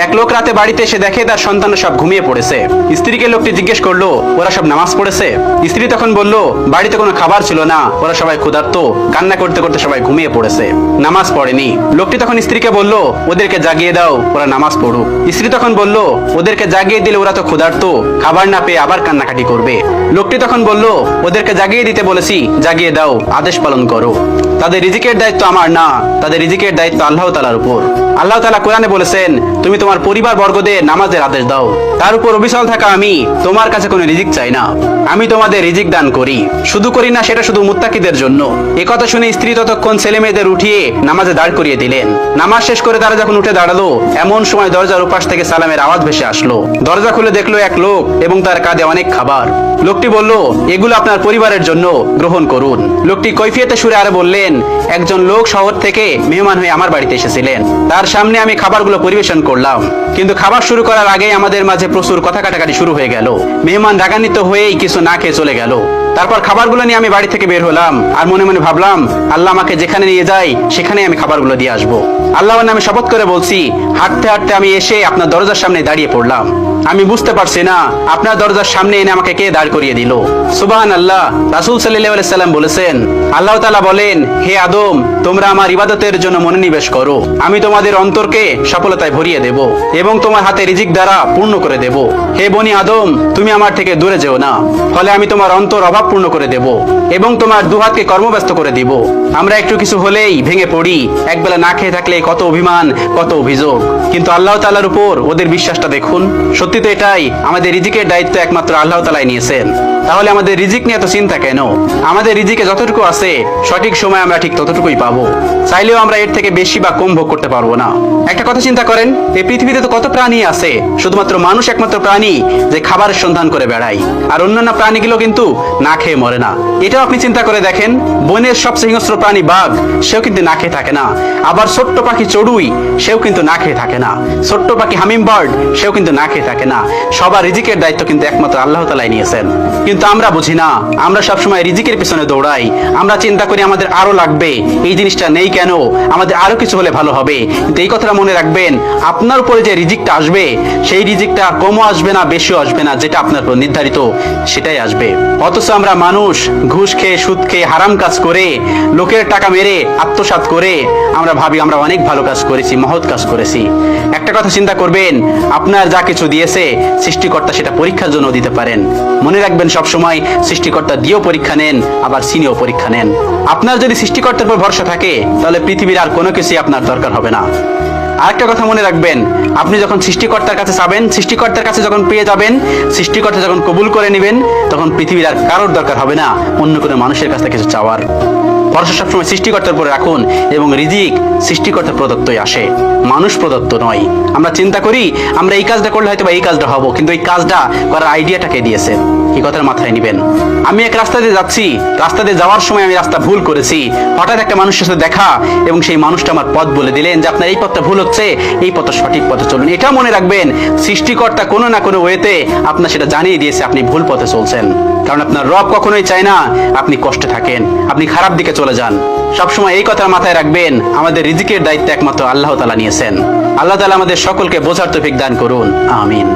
এক লোক রাতে বাড়িতে এসে দেখে তার সন্তান সব ঘুমিয়ে পড়েছে। স্ত্রীকে লোকটি জিজ্ঞেস করলো, ওরা সব নামাজ পড়েছে? স্ত্রী তখন বলল, বাড়িতে কোনো খাবার ছিল না, ওরা সবাই ক্ষুধার্ত, কান্না করতে করতে সবাই ঘুমিয়ে পড়েছে, নামাজ পড়েনি। লোকটি তখন স্ত্রীকে বলল, ওদেরকে জাগিয়ে দাও, ওরা নামাজ পড়ুক। স্ত্রী তখন বলল, ওদেরকে জাগিয়ে দিলে ওরা তো ক্ষুধার্ত, খাবার না পেয়ে আবার কান্নাকাটি করবে। লোকটি তখন বলল, ওদেরকে জাগিয়ে দিতে বলেছি, জাগিয়ে দাও, আদেশ পালন করো। তাদের রিজিকের দায়িত্ব আমার না, তাদের রিজিকের দায়িত্ব আল্লাহ তাআলার উপর। আল্লাহ তাআলা কোরআনে বলেছেন, তুমি তোমার পরিবার বর্গদের নামাজের আদেশ দাও, তার উপর অবিচল থাকা আমি তোমার কাছে কোনো রিজিক চাই না, আমি তোমাদের রিজিক দান করি, শুধু করি না সেটা শুধু মুত্তাকিদের জন্য। একথা শুনে স্ত্রী ততক্ষণ ছেলে মেয়েদের উঠিয়ে নামাজে দাঁড় করিয়ে দিলেন। নামাজ শেষ করে তারা যখন উঠে দাঁড়ালো, এমন সময় দরজার উপাস থেকে সালামের আওয়াজ ভেসে আসলো। দরজা খুলে দেখলো এক লোক এবং তার কাঁধে অনেক খাবার। লোকটি বলল, এগুলো আপনার পরিবারের জন্য, গ্রহণ করুন। লোকটি কৈফিয়তে সুরে আরো বললেন, একজন লোক শহর থেকে মেহমান হয়ে আমার বাড়িতে এসেছিলেন, তার সামনে আমি খাবারগুলো পরিবেশন করলাম, কিন্তু খাবার শুরু করার আগেই আমাদের মাঝে প্রচুর কথা কাটাকাটি শুরু হয়ে গেল। মেহমান রাগান্বিত হয়েই কিছু না খেয়ে চলে গেল। তারপর খাবারগুলো নিয়ে আমি বাড়ি থেকে বের হলাম, আর মনে মনে ভাবলাম, আল্লাহ আমাকে যেখানে নিয়ে যায় সেখানে আমি খাবারগুলো দিয়ে আসবো। আল্লাহর নামে শপথ করে বলছি, হাঁটতে হাঁটতে আমি এসে আপনার দরজার সামনে দাঁড়িয়ে পড়লাম। আমি বুঝতে পারছি না আপনার দরজার সামনে এনে আমাকে কে দাঁড় করিয়ে দিল। সুবহানাল্লাহ। রাসূল সাল্লাল্লাহু আলাইহি সাল্লাম বলেছেন, আল্লাহ তাআলা বলেন, হে আদম, তোমরা আমার ইবাদতের জন্য মনোনিবেশ করো, আমি তোমাদের অন্তরকে সফলতায় ভরিয়ে দেব এবং তোমার হাতে রিজিক দ্বারা পূর্ণ করে দেব। হে বনি আদম, তুমি আমার থেকে দূরে যেও না, ফলে আমি তোমার অন্তর অভাব পূর্ণ করে দেব এবং তোমার দুহাতকে কর্মব্যস্ত করে দিব। আমরা একটু কিছু হলেই ভেঙে পড়ি, একবেলা না খেয়ে থাকলে কত অভিমান, কত অভিযোগ, কিন্তু আল্লাহ তাআলার উপর ওদের বিশ্বাসটা দেখুন। সত্যি তো এটাই, আমাদের রিজিকের দায়িত্ব একমাত্র আল্লাহ তাআলাই নিয়েছেন। তাহলে আমাদের রিজিক নিয়ে এত চিন্তা কেন? আমাদের রিজিকে যতটুকু আছে সঠিক সময় আমরা ঠিক ততটুকুই পাবো, চাইলেও আমরা এর থেকে বেশি বা কম ভোগ করতে পারবো না। একটা কথা চিন্তা করেন, এই পৃথিবীতে তো কত প্রাণী আছে, শুধুমাত্র মানুষ একমাত্র প্রাণী যে খাবারের সন্ধান করে বেড়ায়, আর অন্যান্য প্রাণীগুলো কিন্তু না খেয়ে মরে না। এটাও আপনি চিন্তা করে দেখেন, বনের সবচেয়ে হিংস্র প্রাণী বাঘ, সেও কিন্তু না খেয়ে থাকে না। আবার ছোট্ট পাখি চড়ুই, সেও কিন্তু না খেয়ে থাকে না। ছোট্ট পাখি হামিম বার্ড, সেও কিন্তু না খেয়ে থাকে না। সবার রিজিকের দায়িত্ব কিন্তু একমাত্র আল্লাহ তাআলাই নিয়েছেন, কিন্তু আমরা বুঝি না। আমরা সবসময় রিজিকের পিছনে দৌড়াই, আমরা চিন্তা করি আমাদের আরো লাগবে, এই জিনিসটা নেই কেন, আমাদের আরো কিছু হলে ভালো হবে। কিন্তু এই কথাটা মনে রাখবেন, আপনার উপরে যে রিজিকটা আসবে, সেই রিজিকটা কমও আসবে না, বেশিও আসবে না, যেটা আপনার উপর নির্ধারিত সেটাই আসবে। অথচ আমরা মানুষ ঘুষ খেয়ে, সুদ খেয়ে, হারাম কাজ করে, লোকের টাকা মেরে আত্মসাৎ করে আমরা ভাবি আমরা অনেক ভালো কাজ করেছি, মহৎ কাজ করেছি। একটা কথা চিন্তা করবেন, আপনার যা কিছু দিয়েছে সৃষ্টিকর্তা সেটা পরীক্ষার জন্য দিতে পারেন। মনে রাখবেন, সবসময় সৃষ্টিকর্তা দিয়েও পরীক্ষা নেন, আবার চিনিও পরীক্ষা নেন। আপনার যদি সৃষ্টিকর্তার উপর ভরসা থাকে, তাহলে পৃথিবীর আর কোনো কিছুই আপনার দরকার হবে না। আরেকটা কথা মনে রাখবেন, আপনি যখন সৃষ্টিকর্তার কাছে যাবেন, সৃষ্টিকর্তার কাছে যখন পেয়ে যাবেন, সৃষ্টিকর্তা যখন কবুল করে নেবেন, তখন পৃথিবীর আর কারোর দরকার হবে না অন্য কোনো মানুষের কাছে কিছু চাওয়ার। ভরসা সবসময় সৃষ্টিকর্তার উপরে রাখুন, এবং রিজিক সৃষ্টিকর্তার প্রদত্তই আসে, মানুষ প্রদত্ত নয়। আমরা চিন্তা করি আমরা এই কাজটা করলে হয়তো বা এই কাজটা হবো, কিন্তু এই কাজটা করার আইডিয়াটা কে দিয়েছে, এই কথার মাথায় নিবেন। আমি এক রাস্তা দিয়ে যাচ্ছি, রাস্তা দিয়ে যাওয়ার সময় আমি রাস্তা ভুল করেছি, হঠাৎ একটা মানুষের সাথে দেখা, এবং সেই মানুষটা আমার পথ বলে দিলেন যে আপনার এই পথটা ভুল হচ্ছে, এই পথটা সঠিক পথে চলুন। এটা মনে রাখবেন, সৃষ্টিকর্তা কোনো না কোনো ওয়েতে আপনার সেটা জানিয়ে দিয়েছে আপনি ভুল পথে চলছেন। কারণ আপনার রব কখনোই চায় না আপনি কষ্টে থাকেন, আপনি খারাপ দিকে চলে যান। সবসময় এই কথা মাথায় রাখবেন, আমাদের রিজিকের দায়িত্ব একমাত্র আল্লাহ তাআলা নিয়েছেন। আল্লাহ তাআলা আমাদের সকলকে বোঝার তৌফিক দান করুন, আমিন।